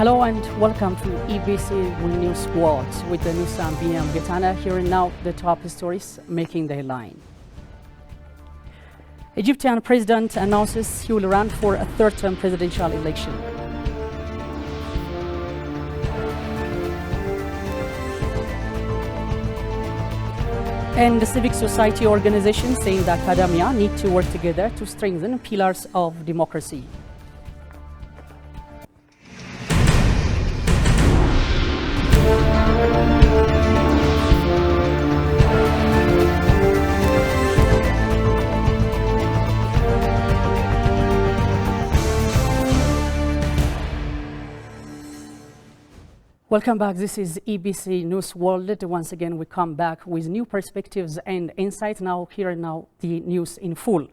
Hello and welcome to EBC News World with the news. I'm Binyam Getana. Here and now, the top stories making the headline. Egyptian president announces he will run for a third-term presidential election. And the civic society organizations saying that academia need to work together to strengthen pillars of democracy. Welcome back. This is EBC News World. Once again, we come back with new perspectives and insights. Now, here now, the news in full.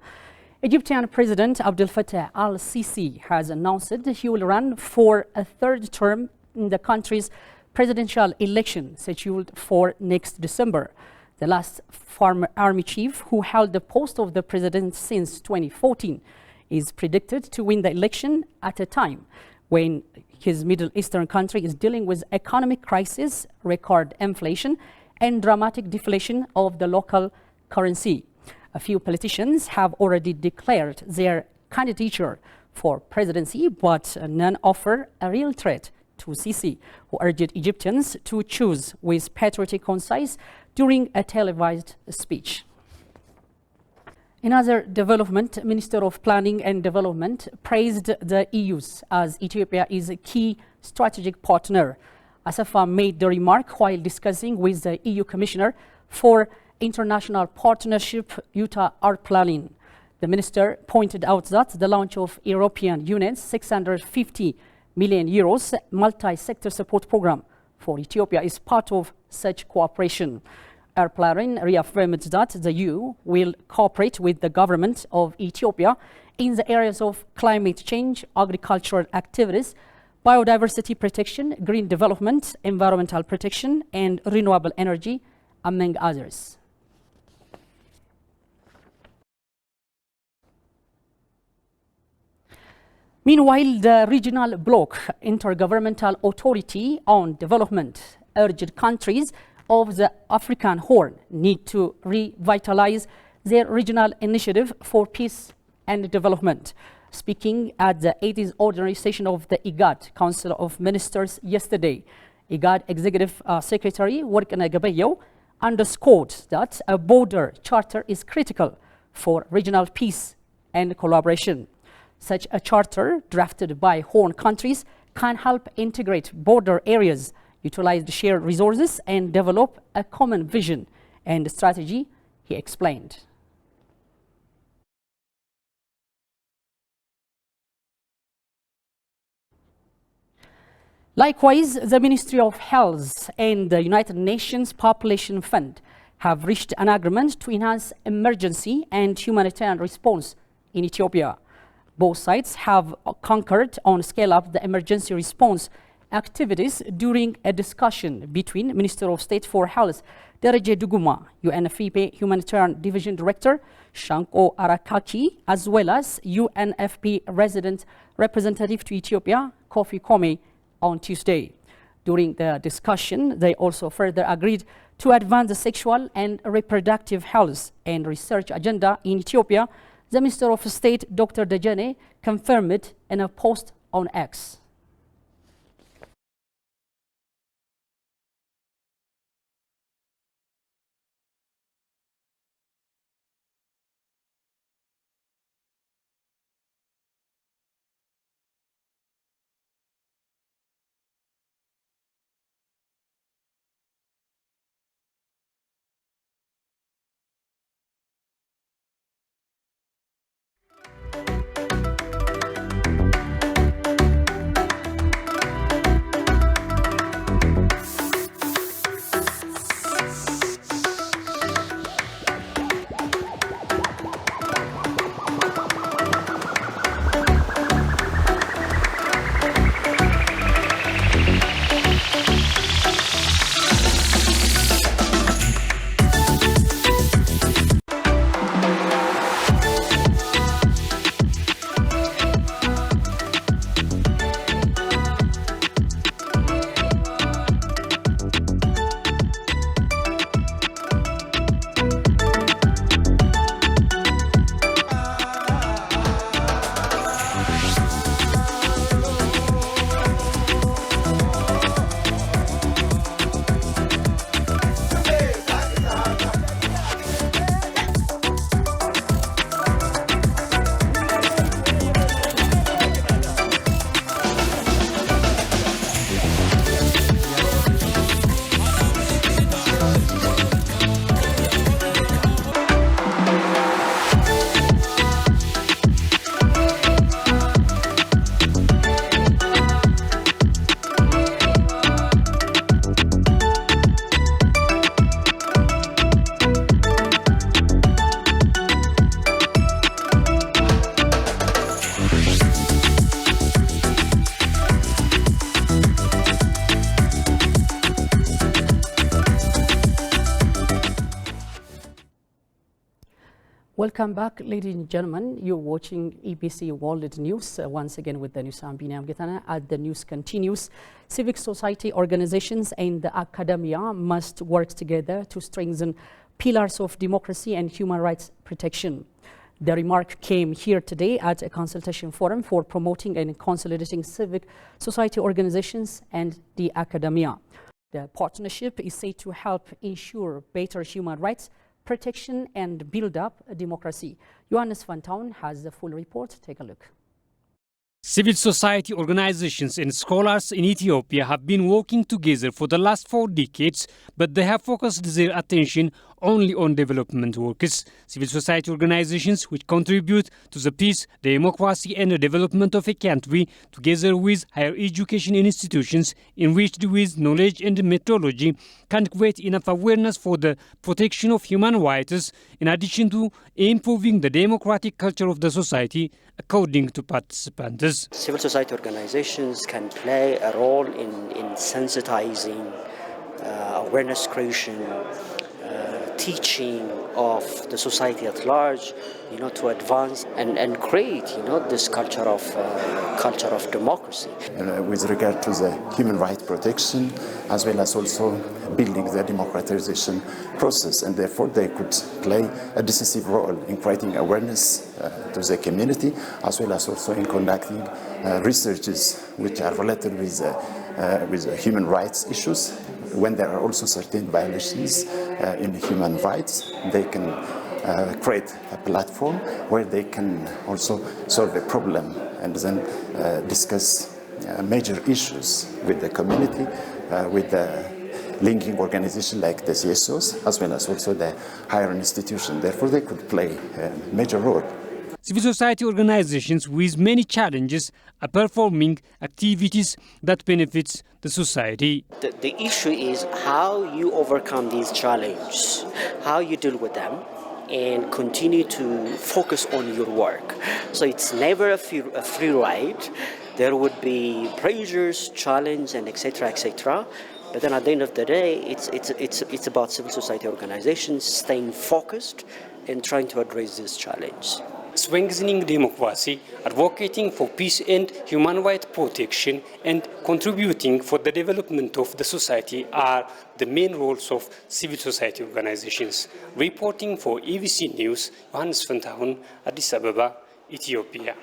Egyptian President Abdul Fattah alSissi has announced he will run for a third term in the country's presidential election scheduled for next December. The last former army chief who held the post of the president since 2014 is predicted to win the election at a time when his Middle Eastern country is dealing with economic crisis, record inflation, and dramatic deflation of the local currency. A few politicians have already declared their candidature for presidency, but none offer a real threat to Sisi, who urged Egyptians to choose with patriotic concise during a televised speech. In other development, Minister of Planning and Development praised the EU's as Ethiopia is a key strategic partner. Asafa made the remark while discussing with the EU Commissioner for International Partnership, Yuta Arplalin. The minister pointed out that the launch of European Union's 650 million euros multi-sector support program for Ethiopia is part of such cooperation. Arplalin reaffirmed that the EU will cooperate with the government of Ethiopia in the areas of climate change, agricultural activities, biodiversity protection, green development, environmental protection, and renewable energy, among others. Meanwhile, the Regional Bloc Intergovernmental Authority on Development urged countries of the African Horn need to revitalize their regional initiative for peace and development. Speaking at the 80th ordinary session of the IGAD Council of Ministers yesterday, IGAD Executive Secretary Workana Gabayo underscored that a border charter is critical for regional peace and collaboration. Such a charter, drafted by Horn countries, can help integrate border areas, utilize the shared resources, and develop a common vision and strategy, he explained. Likewise, the Ministry of Health and the United Nations Population Fund have reached an agreement to enhance emergency and humanitarian response in Ethiopia. Both sides have concurred on scale up the emergency response activities during a discussion between Minister of State for Health Dereje Duguma, UNFPA Humanitarian Division Director Shanko Arakaki, as well as UNFP resident representative to Ethiopia Kofi Kome on Tuesday. During the discussion, they also further agreed to advance the sexual and reproductive health and research agenda in Ethiopia. The Minister of State, Dr. Dejene, confirmed it in a post on X. Welcome back, ladies and gentlemen. You're watching EBC World News once again with the news. I'm Binam Getana. As the news continues, civic society organizations and the academia must work together to strengthen pillars of democracy and human rights protection. The remark came here today at a consultation forum for promoting and consolidating civic society organizations and the academia. The partnership is said to help ensure better human rights protection and build up a democracy. Johannes Van Town has the full report. Take a look. Civil society organizations and scholars in Ethiopia have been working together for the last 4 decades, but they have focused their attention only on development works. Civil society organizations which contribute to the peace, democracy and the development of a country, together with higher education institutions enriched with knowledge and methodology, can create enough awareness for the protection of human rights, in addition to improving the democratic culture of the society, according to participants. Civil society organizations can play a role in sensitizing, awareness creation, teaching of the society at large, to advance and create, this culture of democracy. With regard to the human rights protection, as well as also building the democratization process, and therefore they could play a decisive role in creating awareness to the community, as well as also in conducting researches which are related with human rights issues. When there are also certain violations in human rights, they can create a platform where they can also solve a problem and then discuss major issues with the community, with the linking organizations like the CSOs, as well as also the higher institution. Therefore, they could play a major role. Civil society organizations with many challenges are performing activities that benefits the society. The issue is how you overcome these challenges, how you deal with them, and continue to focus on your work. So it's never a free ride. There would be pressures, challenge, and etc., etc. But then at the end of the day, it's about civil society organizations staying focused and trying to address this challenge. Strengthening democracy, advocating for peace and human rights protection, and contributing for the development of the society are the main roles of civil society organizations. Reporting for EBC News, Johannes Van Town, Addis Ababa, Ethiopia.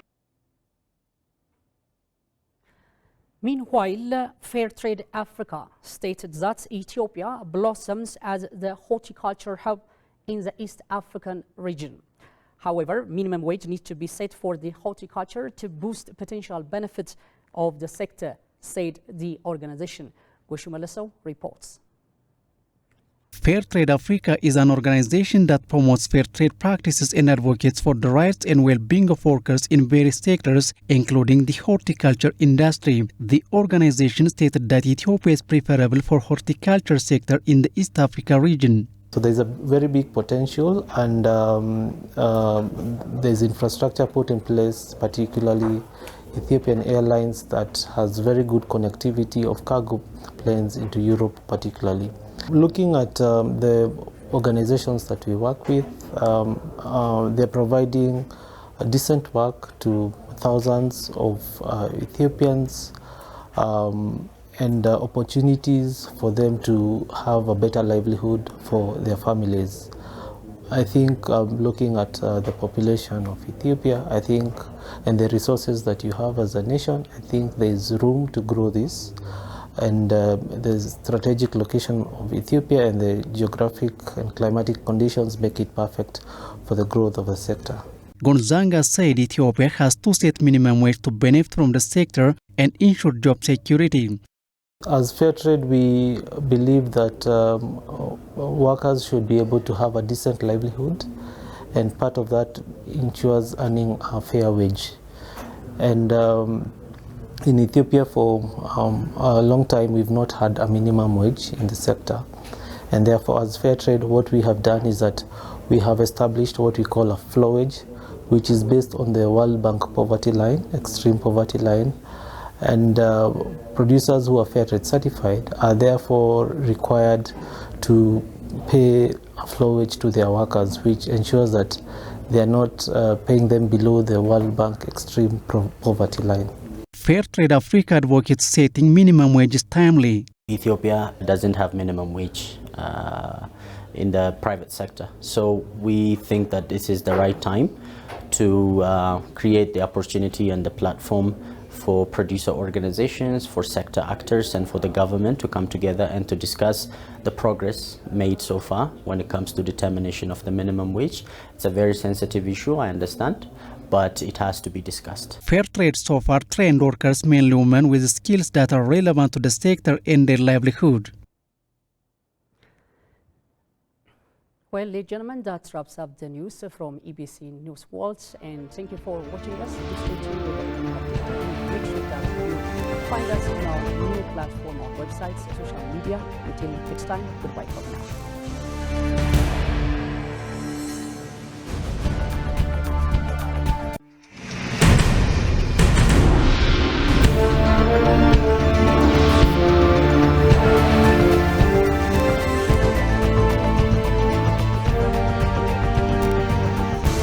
Meanwhile, Fairtrade Africa stated that Ethiopia blossoms as the horticulture hub in the East African region. However, minimum wage needs to be set for the horticulture to boost potential benefits of the sector, said the organization. Goshu reports. Fairtrade Africa is an organization that promotes fair trade practices and advocates for the rights and well-being of workers in various sectors, including the horticulture industry. The organization stated that Ethiopia is preferable for horticulture sector in the East Africa region. So there's a very big potential, and there's infrastructure put in place, particularly Ethiopian Airlines, that has very good connectivity of cargo planes into Europe particularly. Looking at the organizations that we work with, they're providing decent work to thousands of Ethiopians, and opportunities for them to have a better livelihood for their families. I think looking at the population of Ethiopia, and the resources that you have as a nation, I think there's room to grow this. And the strategic location of Ethiopia and the geographic and climatic conditions make it perfect for the growth of the sector. Gonzaga said Ethiopia has to set minimum wage to benefit from the sector and ensure job security. As Fairtrade, we believe that workers should be able to have a decent livelihood, and part of that ensures earning a fair wage. And in Ethiopia for a long time we've not had a minimum wage in the sector, and therefore as Fairtrade what we have done is that we have established what we call a floor wage, which is based on the World Bank poverty line, extreme poverty line. And producers who are Fairtrade certified are therefore required to pay a floor wage to their workers, which ensures that they are not paying them below the World Bank extreme poverty line. Fair Trade Africa advocates setting minimum wages timely. Ethiopia doesn't have minimum wage in the private sector. So we think that this is the right time to create the opportunity and the platform for producer organizations, for sector actors, and for the government to come together and to discuss the progress made so far when it comes to determination of the minimum wage. It's a very sensitive issue, I understand, but it has to be discussed. Fair Trade so far trained workers, mainly women, with skills that are relevant to the sector and their livelihood. Well, ladies and gentlemen, that wraps up the news from EBC News World, and thank you for watching us. Make sure that you find us on our new platform, our websites, social media. Until next time, goodbye for now.